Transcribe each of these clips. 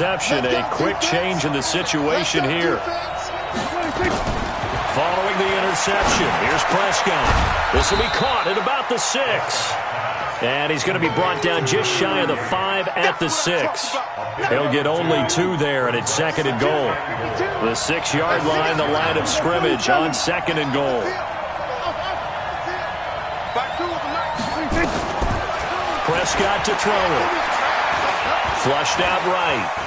A quick change in the situation here. Following the interception, here's Prescott. This will be caught at about the 6. And he's going to be brought down just shy of the 5 at the 6. He'll get only 2 there, and it's 2nd and goal. The 6-yard line, the line of scrimmage on 2nd and goal. Prescott to throw it. Flushed out right.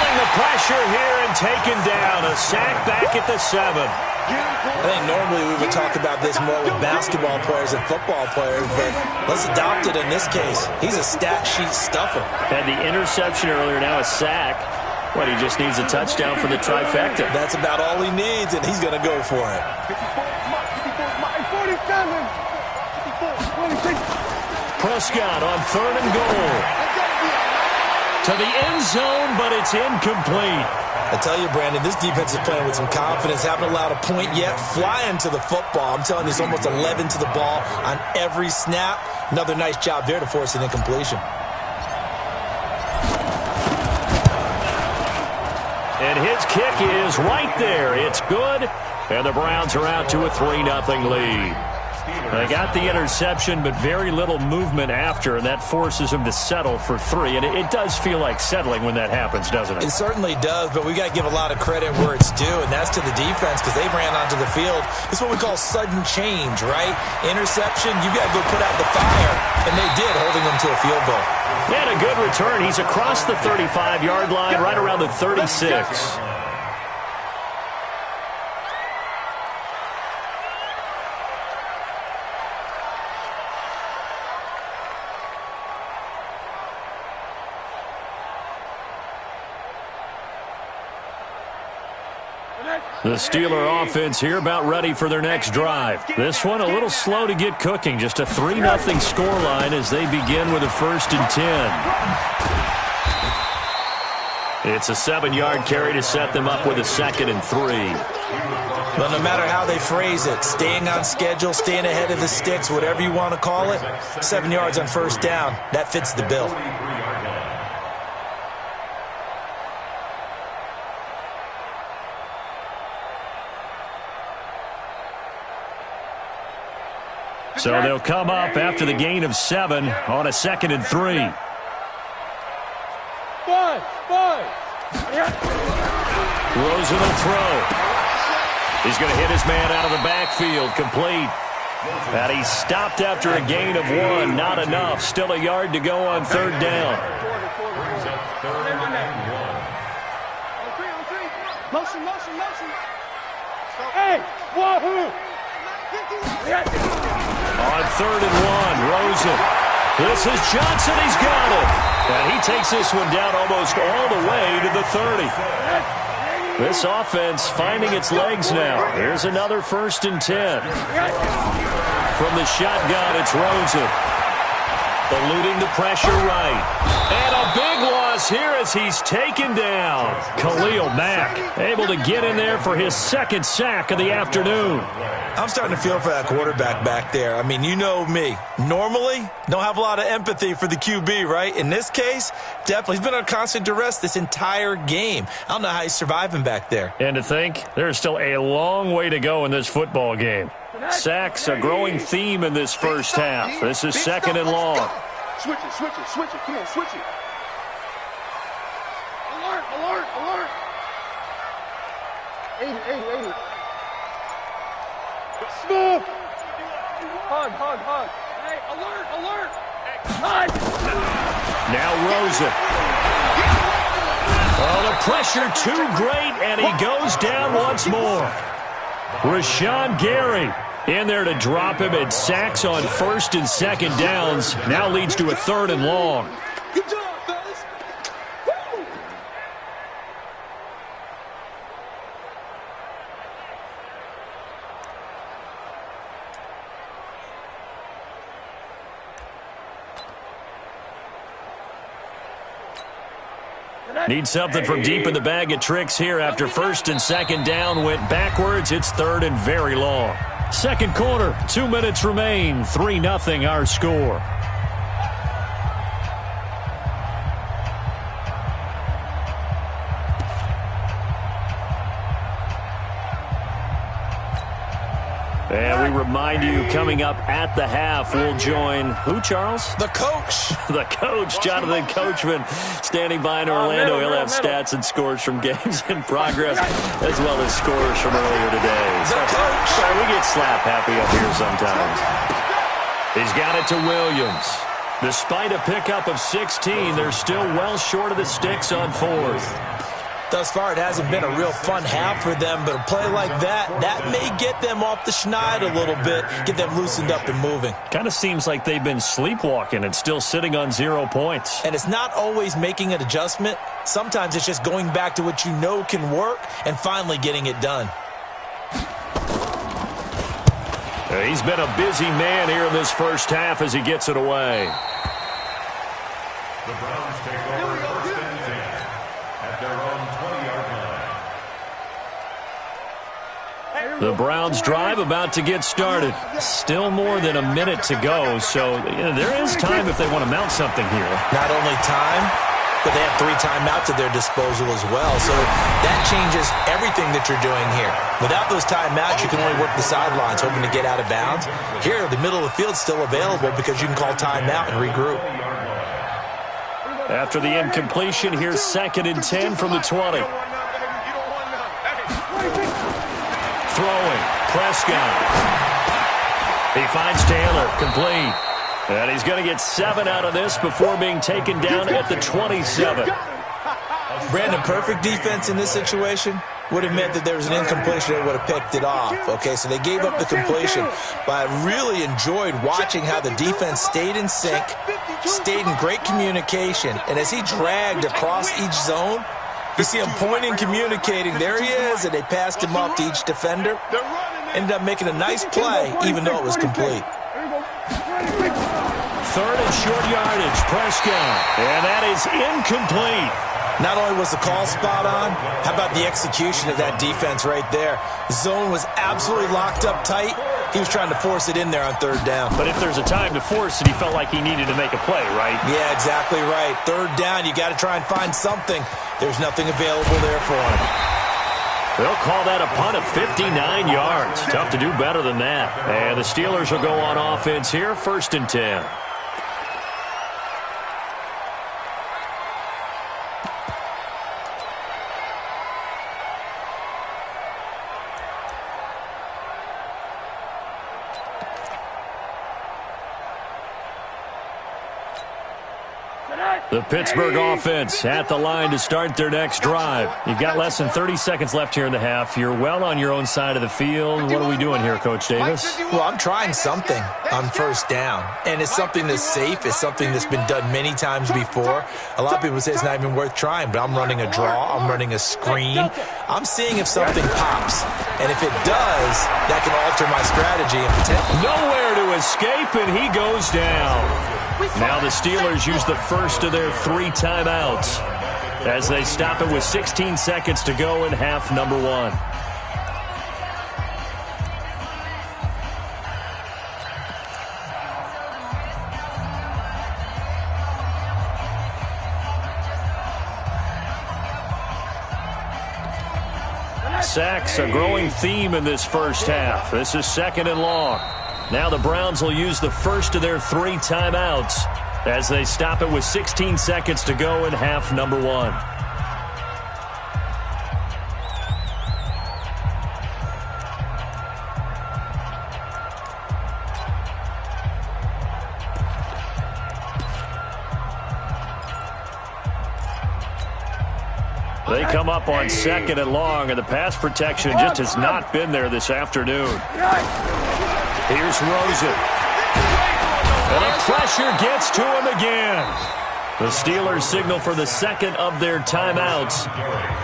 The pressure here and taken down. A sack back at the 7. I think normally we would talk about this more with basketball players and football players, but let's adopt it in this case. He's a stat sheet stuffer. Had the interception earlier, now a sack. He just needs a touchdown for the trifecta. That's about all he needs, and he's going to go for it. Prescott on 3rd and goal. To the end zone, but it's incomplete. I tell you, Brandon, this defense is playing with some confidence. Haven't allowed a point yet. Flying to the football. I'm telling you, it's almost 11 to the ball on every snap. Another nice job there to force an incompletion. And his kick is right there. It's good. And the Browns are out to a 3-0 lead. They got the interception, but very little movement after, and that forces them to settle for 3. And it does feel like settling when that happens, doesn't it? It certainly does, but we got to give a lot of credit where it's due, and that's to the defense because they ran onto the field. It's what we call sudden change, right? Interception, you got to go put out the fire, and they did, holding them to a field goal. And a good return. He's across the 35-yard line, right around the 36. The Steeler offense here about ready for their next drive. This one a little slow to get cooking. Just a 3-0 scoreline as they begin with a 1st and 10. It's a 7-yard carry to set them up with a 2nd and 3. Well, no matter how they phrase it, staying on schedule, staying ahead of the sticks, whatever you want to call it, 7 yards on 1st down, that fits the bill. So they'll come up after the gain of 7 on a 2nd and 3. Rosen will throw. He's going to hit his man out of the backfield, complete. And he stopped after a gain of 1, not enough. Still a yard to go on 3rd down. Motion. Hey, wahoo! On 3rd and 1, Rosen. This is Johnson. He's got it. And he takes this one down almost all the way to the 30. This offense finding its legs now. Here's another 1st and 10. From the shotgun, it's Rosen. Eluding the pressure right. And a big loss here as he's taken down. Khalil Mack able to get in there for his 2nd sack of the afternoon. I'm starting to feel for that quarterback back there. I mean, you know me. Normally, don't have a lot of empathy for the QB, right? In this case, definitely. He's been on constant duress this entire game. I don't know how he's surviving back there. And to think, there's still a long way to go in this football game. Sacks, a growing theme in this first half. This is 2nd and long. Switch it. Come on, switch it. Alert. 80. Smooth. Hug. Hey, alert. Hug. Now Rosen. Oh, the pressure too great, and he goes down once more. Rashawn Gary in there to drop him, and sacks on 1st and 2nd downs. Now leads to a 3rd and long. Good job, fellas. Woo! Need something from deep in the bag of tricks here after 1st and 2nd down went backwards. It's 3rd and very long. 2nd quarter, 2 minutes remain. 3-0 our score. we remind you, coming up at the half, we'll join who, Charles? The coach. The coach, Jonathan Coachman, standing by in Orlando. He'll have stats and scores from games in progress, as well as scores from earlier today. The coach. We get slap happy up here sometimes. He's got it to Williams. Despite a pickup of 16, they're still well short of the sticks on fourth. Thus far, it hasn't been a real fun half for them, but a play like that may get them off the schneid a little bit, get them loosened up and moving. Kind of seems like they've been sleepwalking and still sitting on 0 points. And it's not always making an adjustment. Sometimes it's just going back to what you know can work and finally getting it done. He's been a busy man here in this first half as he gets it away. The Browns take over first and 10 at their own 20-yard line. The Browns drive about to get started. Still more than a minute to go, so there is time if they want to mount something here. Not only time, but they have 3 timeouts at their disposal as well, so that changes everything that you're doing here. Without those timeouts, you can only work the sidelines, hoping to get out of bounds. Here, the middle of the field's still available because you can call timeout and regroup. After the incompletion, here's 2nd and 10 from the 20. Throwing, Prescott. He finds Taylor, complete. And he's going to get 7 out of this before being taken down at the 27. Brandon, perfect defense in this situation would have meant that there was an incompletion that would have picked it off. Okay, so they gave up the completion, but I really enjoyed watching how the defense stayed in sync, stayed in great communication, and as he dragged across each zone, you see him pointing, communicating. There he is, and they passed him off to each defender. Ended up making a nice play, even though it was complete. 3rd and short yardage, Prescott. And that is incomplete. Not only was the call spot on, how about the execution of that defense right there? The zone was absolutely locked up tight. He was trying to force it in there on 3rd down. But if there's a time to force it, he felt like he needed to make a play, right? Yeah, exactly right. 3rd down, you got to try and find something. There's nothing available there for him. They'll call that a punt of 59 yards. Tough to do better than that. And the Steelers will go on offense here, 1st and 10. The Pittsburgh offense at the line to start their next drive. You've got less than 30 seconds left here in the half. You're well on your own side of the field. What are we doing here, Coach Davis? Well, I'm trying something on 1st down, and it's something that's safe. It's something that's been done many times before. A lot of people say it's not even worth trying, but I'm running a draw. I'm running a screen. I'm seeing if something pops, and if it does, that can alter my strategy and potentially. Nowhere to escape, and he goes down. Now the Steelers use the first of their 3 timeouts as they stop it with 16 seconds to go in half number 1. Sacks, a growing theme in this first half. This is 2nd and long. Now the Browns will use the first of their 3 timeouts as they stop it with 16 seconds to go in half number 1. They come up on 2nd and long, and the pass protection just has not been there this afternoon. Here's Rosen. And the pressure gets to him again. The Steelers signal for the 2nd of their timeouts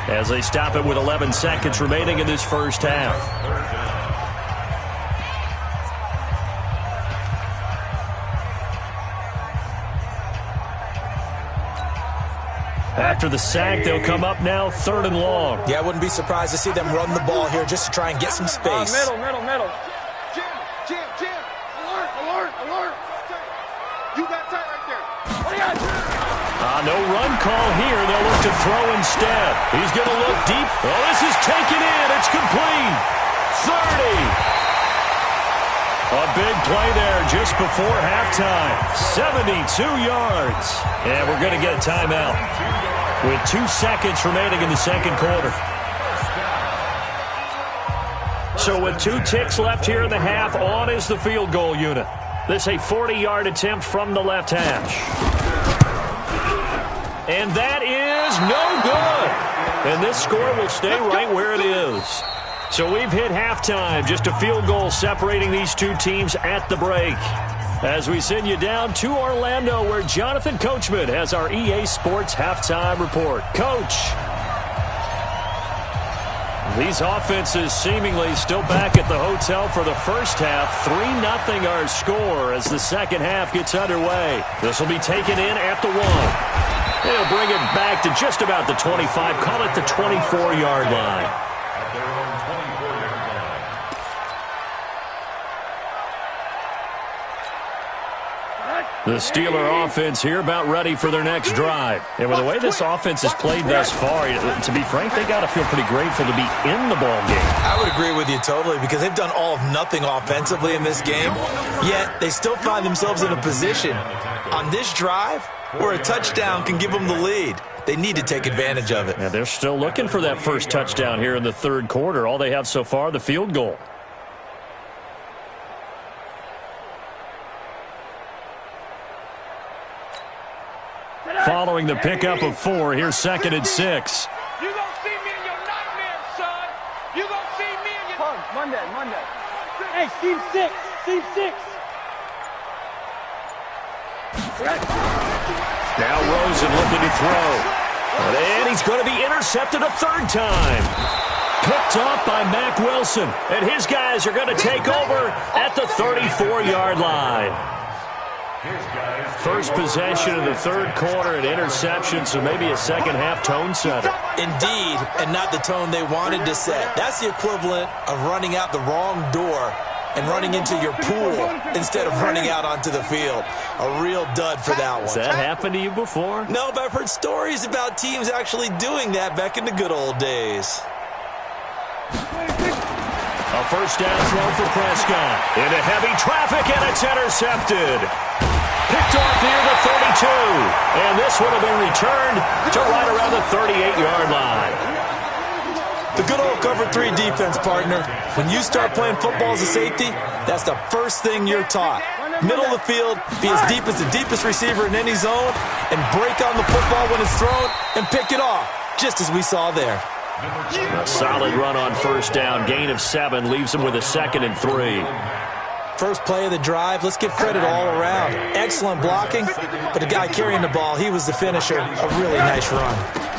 as they stop it with 11 seconds remaining in this first half. After the sack, they'll come up now 3rd and long. Yeah, I wouldn't be surprised to see them run the ball here just to try and get some space. Middle. Jim. Alert. You got tight right there. What do you got? No run call here. They'll look to throw instead. He's going to look deep. Oh, this is taken in. It's complete. 30. A big play there just before halftime. 72 yards. And we're going to get a timeout with 2 seconds remaining in the second quarter. So with 2 ticks left here in the half, on is the field goal unit. This a 40-yard attempt from the left hash. And that is no good. And this score will stay right where it is. So we've hit halftime. Just a field goal separating these two teams at the break. As we send you down to Orlando, where Jonathan Coachman has our EA Sports halftime report. Coach. These offenses seemingly still back at the hotel for the first half. 3-0 our score as the second half gets underway. This will be taken in at the 1. They'll bring it back to just about the 25. Call it the 24-yard line. At their own 24-yard line. The Steeler offense here about ready for their next drive. And with the way this offense has played thus far, to be frank, they got to feel pretty grateful to be in the ball game. I would agree with you totally because they've done all of nothing offensively in this game, yet they still find themselves in a position on this drive where a touchdown can give them the lead. They need to take advantage of it. And they're still looking for that first touchdown here in the third quarter. All they have so far, the field goal. Following the pickup of 4, here's 2nd and 6. You gonna see me in your nightmares, son. You gonna see me in your... Monday. Hey, Steve 6. Now Rosen looking to throw. And he's going to be intercepted a third time. Picked off by Mack Wilson. And his guys are going to take over at the 34-yard line. First possession of the third quarter, an interception, so maybe a second-half tone setter. Indeed, and not the tone they wanted to set. That's the equivalent of running out the wrong door and running into your pool instead of running out onto the field. A real dud for that one. Has that happened to you before? No, but I've heard stories about teams actually doing that back in the good old days. A first down throw for Prescott. Into heavy traffic, and it's intercepted. Picked off near the 32. And this would have been returned to right around the 38-yard line. The good old cover 3 defense, partner. When you start playing football as a safety, that's the first thing you're taught. Middle of the field, be as deep as the deepest receiver in any zone, and break on the football when it's thrown and pick it off, just as we saw there. A solid run on first down. Gain of 7 leaves him with a 2nd and 3. First play of the drive, let's give credit all around. Excellent blocking, but the guy carrying the ball, he was the finisher. A really nice run.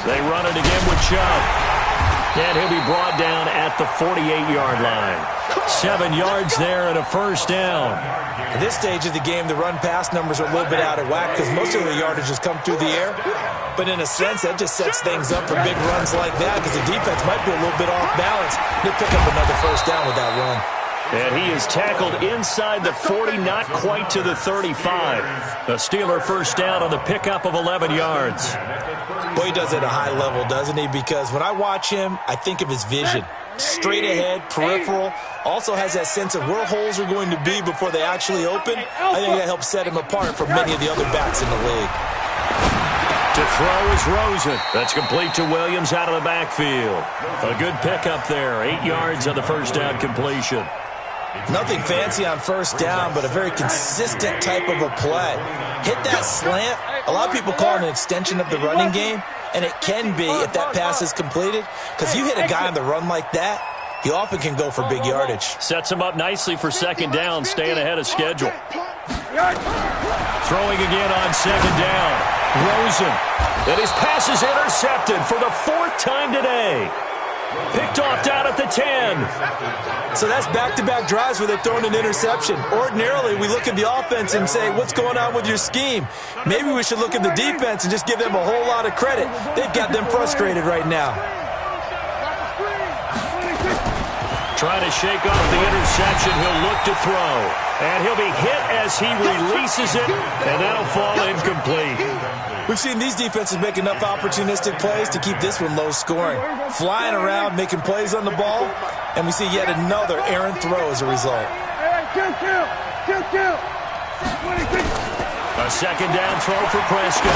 They run it again with Chubb. And he'll be brought down at the 48-yard line. 7 yards there and a first down. At this stage of the game, the run-pass numbers are a little bit out of whack because most of the yardage has come through the air. But in a sense, that just sets things up for big runs like that because the defense might be a little bit off balance. They pick up another first down with that run. And he is tackled inside the 40, not quite to the 35. The Steeler first down on the pickup of 11 yards. Boy, he does it at a high level, doesn't he? Because when I watch him, I think of his vision. Straight ahead, peripheral. Also has that sense of where holes are going to be before they actually open. I think that helps set him apart from many of the other backs in the league. To throw is Rosen. That's complete to Williams out of the backfield. A good pickup there. 8 yards on the first down completion. Nothing fancy on first down, but a very consistent type of a play. Hit that slant. A lot of people call it an extension of the running game, and it can be if that pass is completed, because you hit a guy on the run like that, he often can go for big yardage. Sets him up nicely for second down, staying ahead of schedule. Throwing again on second down. Rosen. And his pass is intercepted for the 4th time today. Picked off down at the 10. So that's back-to-back drives where they've thrown an interception. Ordinarily, we look at the offense and say, what's going on with your scheme? Maybe we should look at the defense and just give them a whole lot of credit. They've got them frustrated right now. Trying to shake off the interception. He'll look to throw. And he'll be hit as he releases it, and that'll fall incomplete. We've seen these defenses make enough opportunistic plays to keep this one low scoring. Flying around, making plays on the ball, and we see yet another errant throw as a result. A second down throw for Prescott.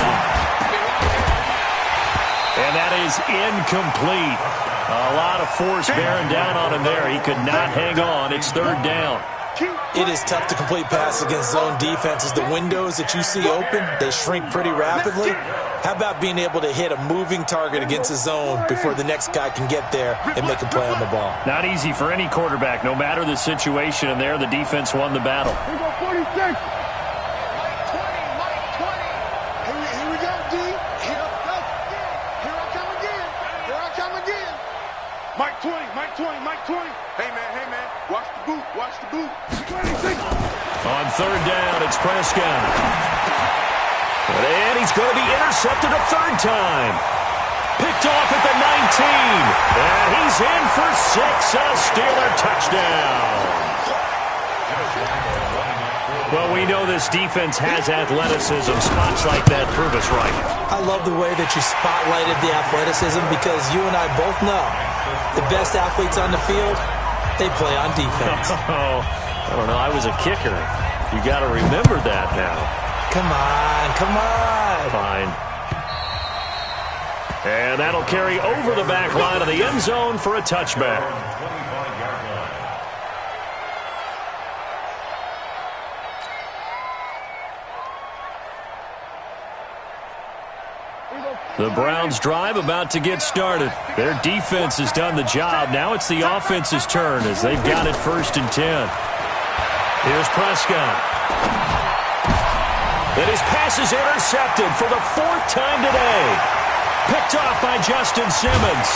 And that is incomplete. A lot of force bearing down on him there. He could not hang on. It's third down. It is tough to complete passes against zone defenses. The windows that you see open, they shrink pretty rapidly. How about being able to hit a moving target against a zone before the next guy can get there and make a play on the ball? Not easy for any quarterback, no matter the situation. And there, the defense won the battle. 46. Mike 20, Mike 20, Mike 20. Hey, man, watch the boot, watch the boot. 26. On third down, it's Prescott. And he's going to be intercepted a third time. Picked off at the 19. And he's in for 6, a Steeler touchdown. Well, we know this defense has athleticism. Spots like that prove us right. I love the way that you spotlighted the athleticism because you and I both know the best athletes on the field, they play on defense. Oh, I don't know. I was a kicker. You got to remember that now. Come on, come on. Fine. And that'll carry over the back line of the end zone for a touchback. The Browns' drive about to get started. Their defense has done the job. Now it's the offense's turn as they've got it 1st and 10. Here's Prescott. And his pass is intercepted for the 4th time today. Picked off by Justin Simmons.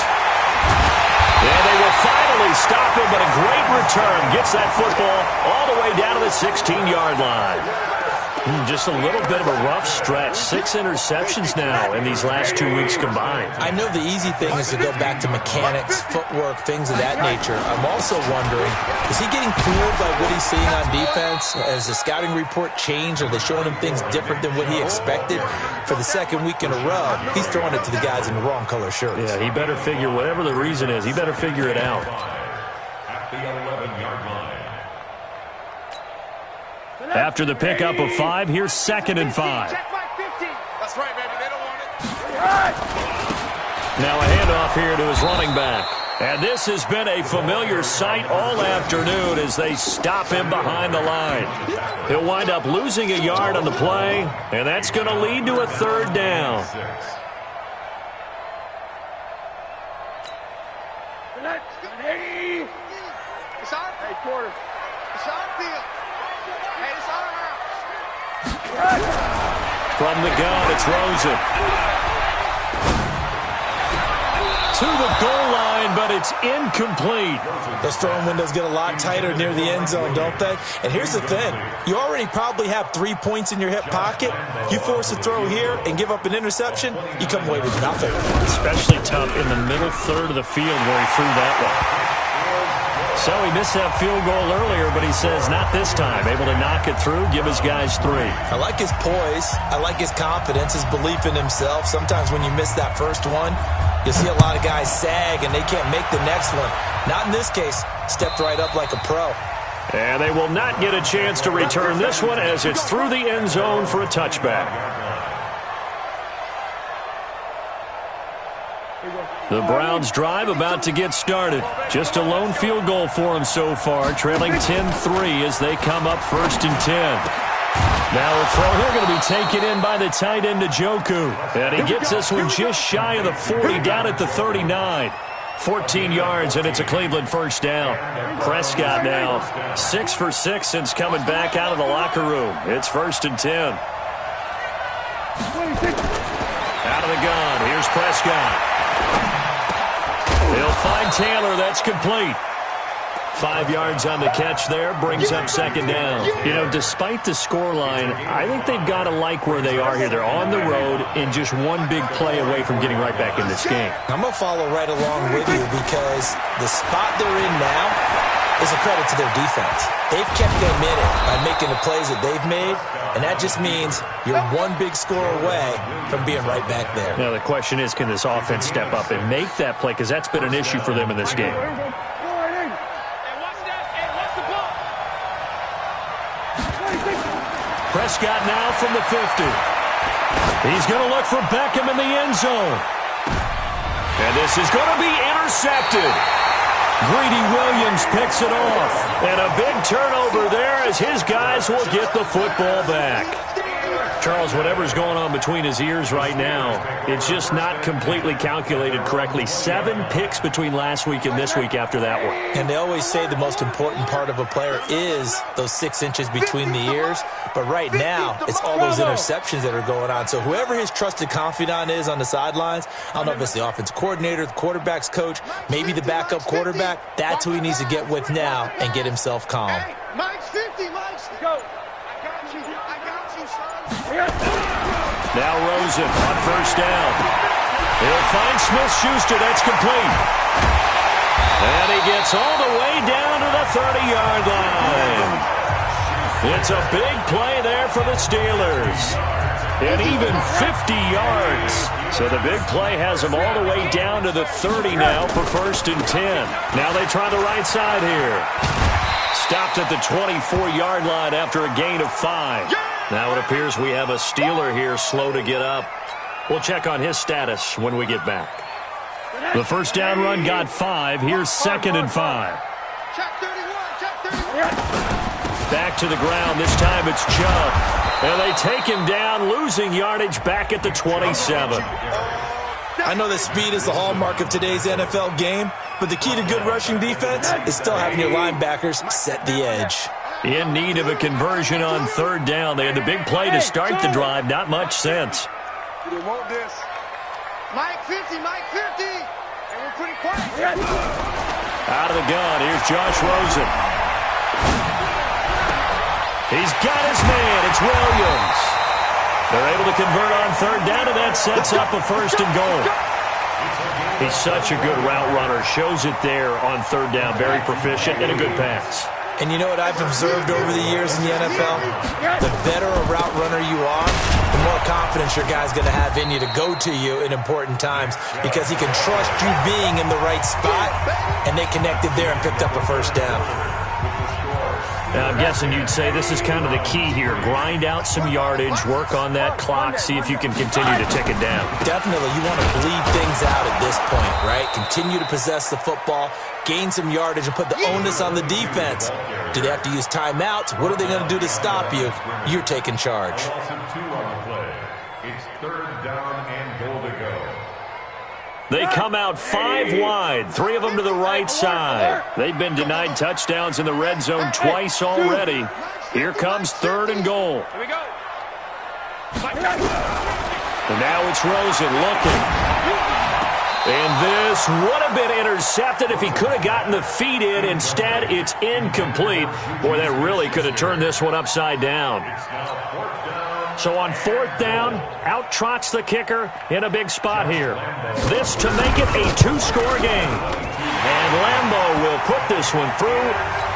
And they will finally stop him, but a great return gets that football all the way down to the 16-yard line. Just a little bit of a rough stretch. 6 interceptions now in these last 2 weeks combined. I know the easy thing is to go back to mechanics, footwork, things of that nature. I'm also wondering, is he getting fooled by what he's seeing on defense? Has the scouting report changed? Are they showing him things different than what he expected? For the 2nd week in a row, he's throwing it to the guys in the wrong color shirts. Yeah, he better figure, whatever the reason is, he better figure it out. At the 11-yard line. After the pickup of 5, here's 2nd and 5. Check my 50. That's right, baby. They don't want it. Now a handoff here to his running back. And this has been a familiar sight all afternoon as they stop him behind the line. He'll wind up losing a yard on the play, and that's going to lead to a 3rd down. It's our hey, quarter. It's our field. Hey, it's our house. From the gun, it's Rosen. To the goal line, but it's incomplete. Those throwing windows get a lot tighter near the end zone, don't they? And here's the thing. You already probably have 3 points in your hip pocket. You force a throw here and give up an interception, you come away with nothing. Especially tough in the middle third of the field where he threw that one. So he missed that field goal earlier, but he says not this time. Able to knock it through, give his guys 3. I like his poise. I like his confidence, his belief in himself. Sometimes when you miss that first one, you see a lot of guys sag and they can't make the next one. Not in this case. Stepped right up like a pro. And they will not get a chance to return this one as it's through the end zone for a touchback. The Browns' drive about to get started. Just a lone field goal for them so far, trailing 10-3 as they come up 1st and 10. Now a throw here going to be taken in by the tight end Njoku. And he gets this one just shy of the 40, down at the 39. 14 yards, and it's a Cleveland 1st down. Prescott now 6 for 6 since coming back out of the locker room. It's 1st and 10. Out of the gun, here's Prescott. He'll find Taylor. That's complete. 5 yards on the catch there, brings up 2nd down. You know, despite the scoreline, I think they've got to like where they are here. They're on the road and just one big play away from getting right back in this game. I'm going to follow right along with you because the spot they're in now is a credit to their defense. They've kept them in it by making the plays that they've made, and that just means you're one big score away from being right back there. Now, the question is, can this offense step up and make that play? Because that's been an issue for them in this game. Prescott now from the 50. He's going to look for Beckham in the end zone. And this is going to be intercepted. Greedy Williams picks it off. And a big turnover there as his guys will get the football back. Charles, whatever's going on between his ears right now, it's just not completely calculated correctly. 7 picks between last week and this week after that one. And they always say the most important part of a player is those 6 inches between the ears. But right now, it's all those interceptions that are going on. So whoever his trusted confidant is on the sidelines, I don't know if it's the offense coordinator, the quarterback's coach, maybe the backup quarterback, that's who he needs to get with now and get himself calm. Hey, Mike's 50, Mike's. Go. I got you, son. Now Rosen on first down. He'll find Smith-Schuster. That's complete. And he gets all the way down to the 30-yard line. It's a big play there for the Steelers. And even 50 yards. So the big play has them all the way down to the 30 now for 1st and 10. Now they try the right side here. Stopped at the 24-yard line after a gain of 5. Now it appears we have a Steeler here slow to get up. We'll check on his status when we get back. The first down run got 5. Here's 2nd and 5. Check 31, check 31. Back to the ground. This time it's Chubb. And they take him down, losing yardage back at the 27. I know that speed is the hallmark of today's NFL game, but the key to good rushing defense is still having your linebackers set the edge. In need of a conversion on 3rd down. They had the big play to start the drive. Not much sense. You want this. Mike 50, Mike 50. And we're pretty quiet. Out of the gun, here's Josh Rosen. He's got his man. It's Williams. They're able to convert on 3rd down, and that sets up a 1st and goal. He's such a good route runner. Shows it there on 3rd down. Very proficient and a good pass. And you know what I've observed over the years in the NFL? The better a route runner you are, the more confidence your guy's going to have in you to go to you in important times because he can trust you being in the right spot, and they connected there and picked up a 1st down. Now, I'm guessing you'd say this is kind of the key here. Grind out some yardage, work on that clock, see if you can continue to tick it down. Definitely. You want to bleed things out at this point, right? Continue to possess the football, gain some yardage, and put the onus on the defense. Do they have to use timeouts? What are they going to do to stop you? You're taking charge. It's 3rd down and goal to go. They come out 5 wide, 3 of them to the right side. They've been denied touchdowns in the red zone twice already. Here comes 3rd and goal. Here we go. And now it's Rosen looking. And this would have been intercepted if he could have gotten the feet in. Instead, it's incomplete. Boy, that really could have turned this one upside down. So on 4th down, out trots the kicker in a big spot here. This to make it a 2-score game. And Lambeau will put this one through,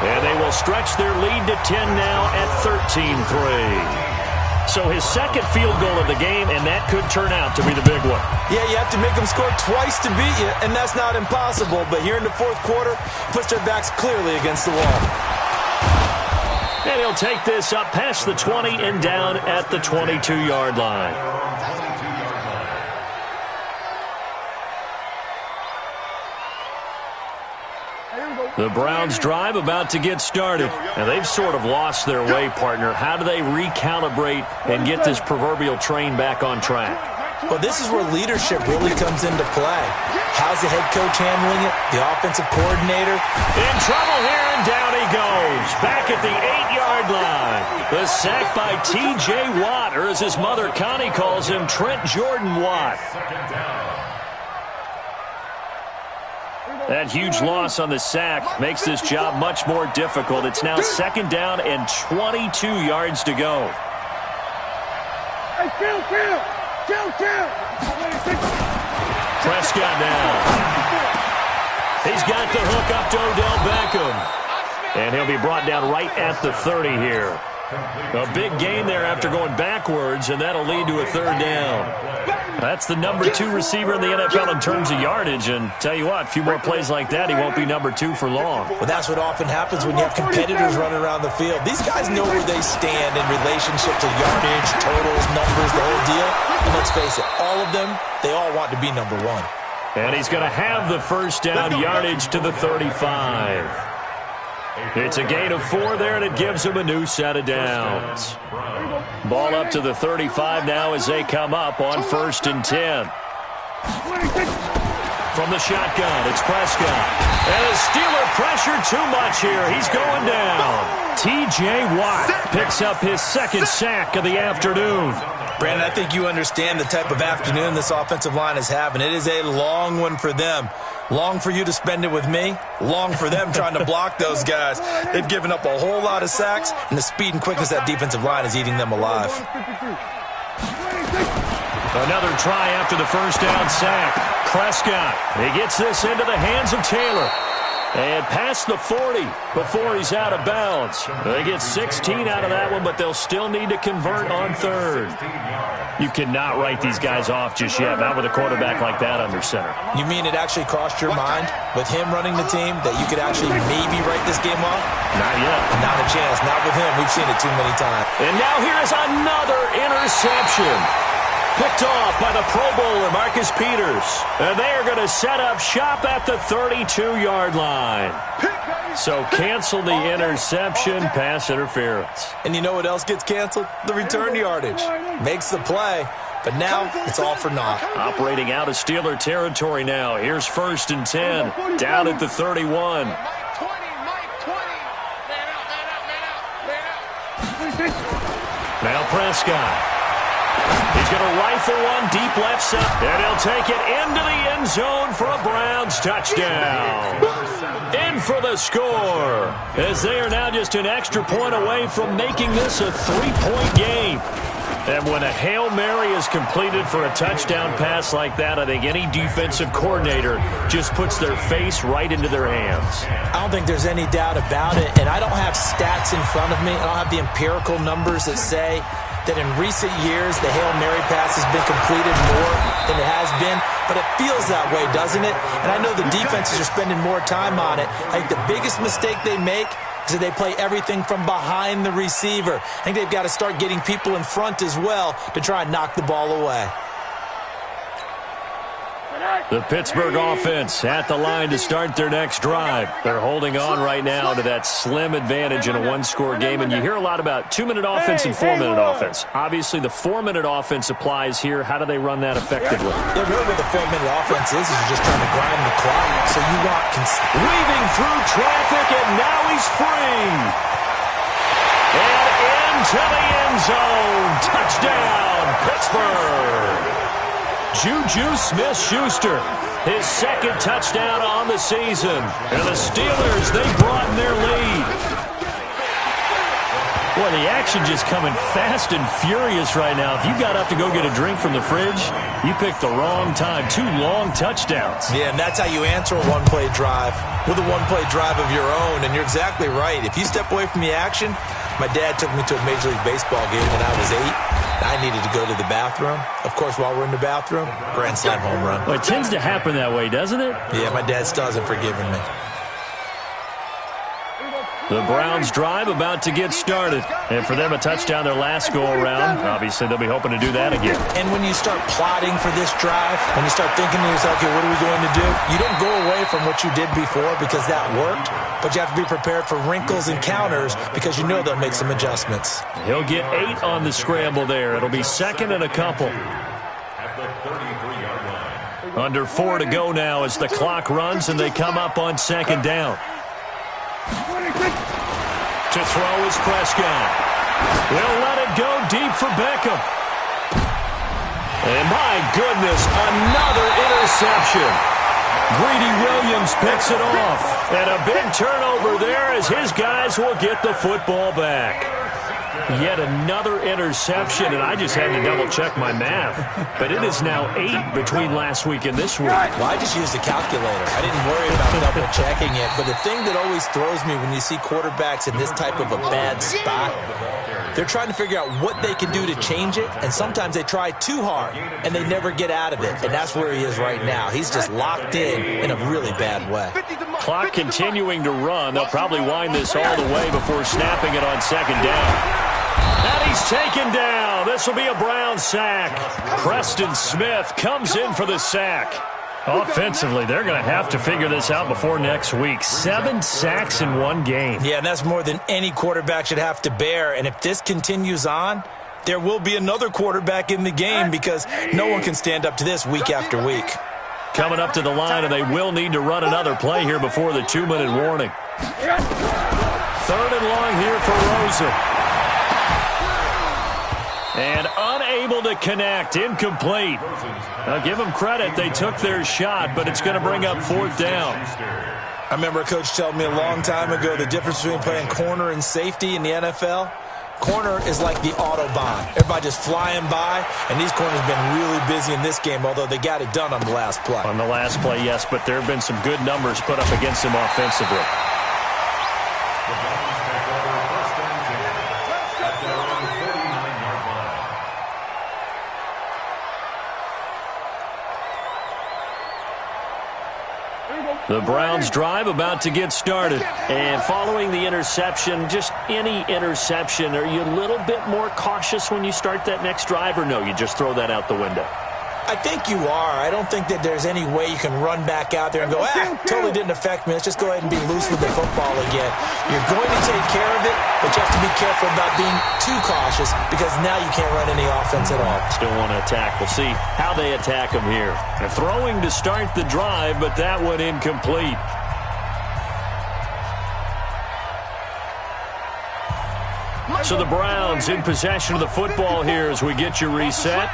and they will stretch their lead to 10 now at 13-3. So his 2nd field goal of the game, and that could turn out to be the big one. Yeah, you have to make them score twice to beat you, and that's not impossible. But here in the 4th quarter, puts their backs clearly against the wall. And he'll take this up past the 20 and down at the 22-yard line. The Browns drive about to get started. And they've sort of lost their way, partner. How do they recalibrate and get this proverbial train back on track? Well, this is where leadership really comes into play. How's the head coach handling it? The offensive coordinator? In trouble here, and down he goes. Back at the 8-yard line. The sack by T.J. Watt, or as his mother Connie calls him, Trent Jordan Watt. That huge loss on the sack makes this job much more difficult. It's now 2nd down and 22 yards to go. Hey, kill. Prescott now. He's got the hook up to Odell Beckham. And he'll be brought down right at the 30 here. A big gain there after going backwards, and that'll lead to a third down. That's the number 2 receiver in the NFL in terms of yardage, and tell you what, a few more plays like that, he won't be number 2 for long. Well, that's what often happens when you have competitors running around the field. These guys know where they stand in relationship to yardage, totals, numbers, the whole deal. And let's face it, all of them, they all want to be number 1. And he's going to have the first down, yardage to the 35. It's a gain of 4 there, and it gives him a new set of downs. Ball up to the 35 now as they come up on 1st and 10. From the shotgun, it's Prescott. And the Steeler pressure too much here. He's going down. T.J. Watt picks up his 2nd sack of the afternoon. Brandon, I think you understand the type of afternoon this offensive line is having. It is a long one for them. Long for you to spend it with me. Long for them trying to block those guys. They've given up a whole lot of sacks, and the speed and quickness of that defensive line is eating them alive. Another try after the first down sack. Prescott, he gets this into the hands of Taylor. And past the 40 before he's out of bounds. They get 16 out of that one, but they'll still need to convert on 3rd. You cannot write these guys off just yet, not with a quarterback like that under center. You mean it actually crossed your mind with him running the team that you could actually maybe write this game off? Not yet. Not a chance. Not with him. We've seen it too many times. And now here's another interception. Picked off by the Pro Bowler, Marcus Peters. And they are going to set up shop at the 32-yard line. So cancel the interception, pass interference. And you know what else gets canceled? The return yardage. Makes the play, but now it's all for naught. Operating out of Steeler territory now. Here's 1st and 10, down at the 31. Now Prescott. He's going to rifle one deep left side, and he'll take it into the end zone for a Browns touchdown. In for the score, as they are now just an extra point away from making this a 3-point game. And when a Hail Mary is completed for a touchdown pass like that, I think any defensive coordinator just puts their face right into their hands. I don't think there's any doubt about it, and I don't have stats in front of me. I don't have the empirical numbers that say that in recent years the Hail Mary pass has been completed more than it has been, but it feels that way, doesn't it? And I know the defenses are spending more time on it. I think the biggest mistake they make is that they play everything from behind the receiver. I think they've got to start getting people in front as well to try and knock the ball away. The Pittsburgh offense at the line to start their next drive. They're holding on right now to that slim advantage in a 1-score game, and you hear a lot about 2-minute offense and 4-minute offense. Obviously, the 4-minute offense applies here. How do they run that effectively? Yeah, really what the 4-minute offense is you're just trying to grind the clock. So you want weaving through traffic, and now he's free. And into the end zone. Touchdown, Pittsburgh. Juju Smith-Schuster, his 2nd touchdown on the season. And the Steelers, they broaden their lead. Boy, the action just coming fast and furious right now. If you got up to go get a drink from the fridge, you picked the wrong time. 2 long touchdowns. Yeah, and that's how you answer a one-play drive with a one-play drive of your own. And you're exactly right. If you step away from the action, my dad took me to a Major League Baseball game when I was 8. I needed to go to the bathroom. Of course, while we're in the bathroom, grand slam home run. Well, it tends to happen that way, doesn't it? Yeah, my dad still hasn't forgiven me. The Browns drive about to get started. And for them, a touchdown their last go-around. Obviously, they'll be hoping to do that again. And when you start plotting for this drive, when you start thinking to yourself, okay, what are we going to do? You don't go away from what you did before because that worked, but you have to be prepared for wrinkles and counters because you know they'll make some adjustments. He'll get 8 on the scramble there. It'll be 2nd and a couple. At the 33-yard line. Under 4 to go now as the clock runs and they come up on 2nd down. To throw is Prescott. They'll let it go deep for Beckham. And my goodness, another interception. Greedy Williams picks it off. And a big turnover there as his guys will get the football back. Yet another interception, and I just had to double-check my math. But it is now 8 between last week and this week. Well, I just used a calculator. I didn't worry about double-checking it. But the thing that always throws me when you see quarterbacks in this type of a bad spot, they're trying to figure out what they can do to change it, and sometimes they try too hard, and they never get out of it. And that's where he is right now. He's just locked in a really bad way. Clock continuing to run. They'll probably wind this all the way before snapping it on second down. And he's taken down. This will be a Brown sack. Preston Smith comes in for the sack. Offensively, they're going to have to figure this out before next week. 7 sacks in one game. Yeah, and that's more than any quarterback should have to bear. And if this continues on, there will be another quarterback in the game because no one can stand up to this week after week. Coming up to the line, and they will need to run another play here before the 2-minute warning. 3rd and long here for Rosen. And unable to connect, incomplete. Now give them credit, they took their shot, but it's going to bring up 4th down. I remember a coach told me a long time ago the difference between playing corner and safety in the NFL. Corner is like the Autobahn. Everybody just flying by, and these corners have been really busy in this game, although they got it done on the last play. On the last play, yes, but there have been some good numbers put up against them offensively. The Browns drive about to get started. And following the interception, just any interception, are you a little bit more cautious when you start that next drive, or no, you just throw that out the window? I think you are. I don't think that there's any way you can run back out there and go, totally didn't affect me. Let's just go ahead and be loose with the football again. You're going to take care of it, but you have to be careful about being too cautious because now you can't run any offense at all. Still want to attack. We'll see how they attack them here. They're throwing to start the drive, but that one incomplete. So the Browns in possession of the football here as we get you reset.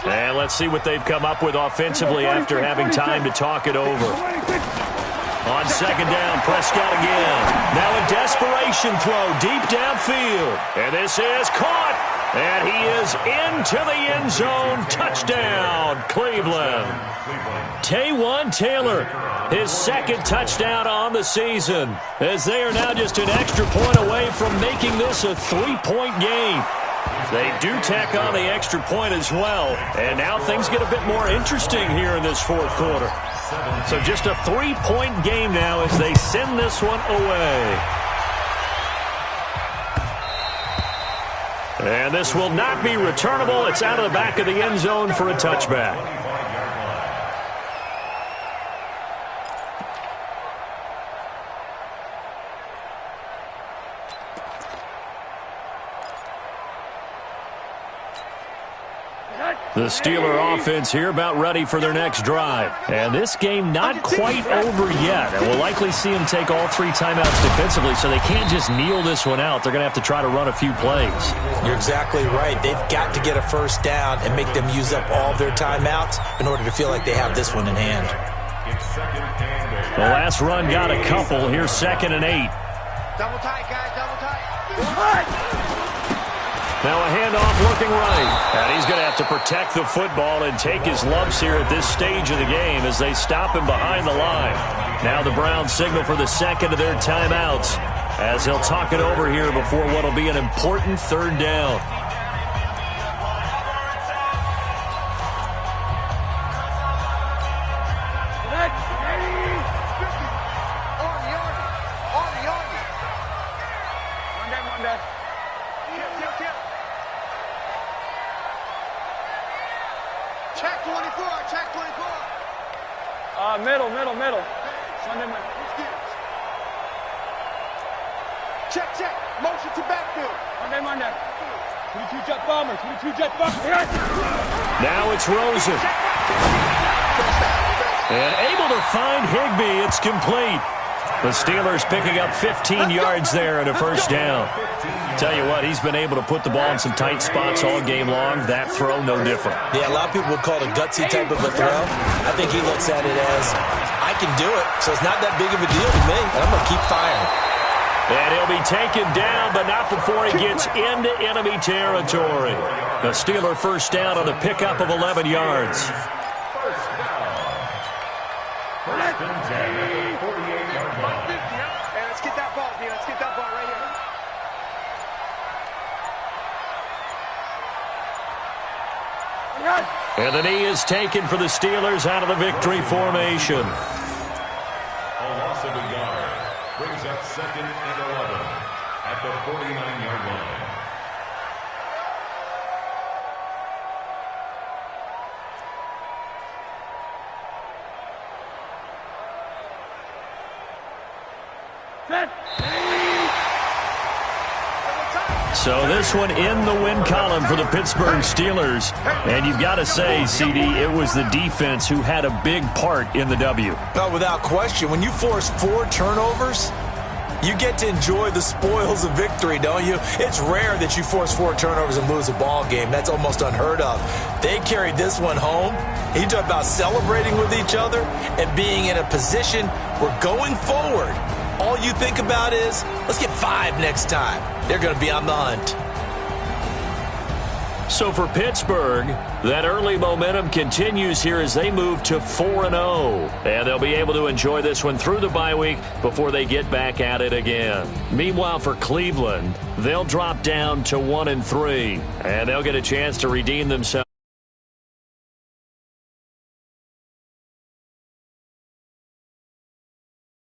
And let's see what they've come up with offensively after having time to talk it over. On second down, Prescott again. Now a desperation throw deep downfield. And this is caught. And he is into the end zone. Touchdown, Cleveland. Taywan Taylor, his 2nd touchdown on the season, as they are now just an extra point away from making this a 3-point game. They do tack on the extra point as well, and now things get a bit more interesting here in this 4th quarter. So just a 3-point game now as they send this one away. And this will not be returnable. It's out of the back of the end zone for a touchback. The Steeler offense here about ready for their next drive. And this game not quite over yet. And we'll likely see them take all 3 timeouts defensively, so they can't just kneel this one out. They're going to have to try to run a few plays. You're exactly right. They've got to get a first down and make them use up all their timeouts in order to feel like they have this one in hand. The last run got a couple. Here's 2nd and 8. Double tight, guys, double tight. Now a handoff looking right. And he's going to have to protect the football and take his lumps here at this stage of the game as they stop him behind the line. Now the Browns signal for the 2nd of their timeouts as he'll talk it over here before what will be an important 3rd down. Middle. Check. Motion to backfield. Monday. 22 jet bomber. Now it's Rosen. And able to find Higbee. It's complete. The Steelers picking up 15 yards there and a first down. Tell you what, he's been able to put the ball in some tight spots all game long. That throw, no different. Yeah, a lot of people would call it a gutsy type of a throw. I think he looks at it as, I can do it, so it's not that big of a deal to me, and I'm going to keep firing. And he'll be taken down, but not before he gets into enemy territory. The Steeler first down on the pickup of 11 yards. First down. First and 10 at the 48-yard line. Hey, let's get that ball, D. Let's get that ball right here. And the knee is taken for the Steelers out of the victory formation. A loss of a yard brings up 2nd and 11 at the 49-yard line. So this one in the win column for the Pittsburgh Steelers. And you've got to say, CD, it was the defense who had a big part in the W. No, without question. When you force 4 turnovers, you get to enjoy the spoils of victory, don't you? It's rare that you force 4 turnovers and lose a ball game. That's almost unheard of. They carried this one home. You talk about celebrating with each other and being in a position where going forward, all you think about is, let's get 5 next time. They're going to be on the hunt. So for Pittsburgh, that early momentum continues here as they move to 4-0. And they'll be able to enjoy this one through the bye week before they get back at it again. Meanwhile, for Cleveland, they'll drop down to 1-3. And they'll get a chance to redeem themselves.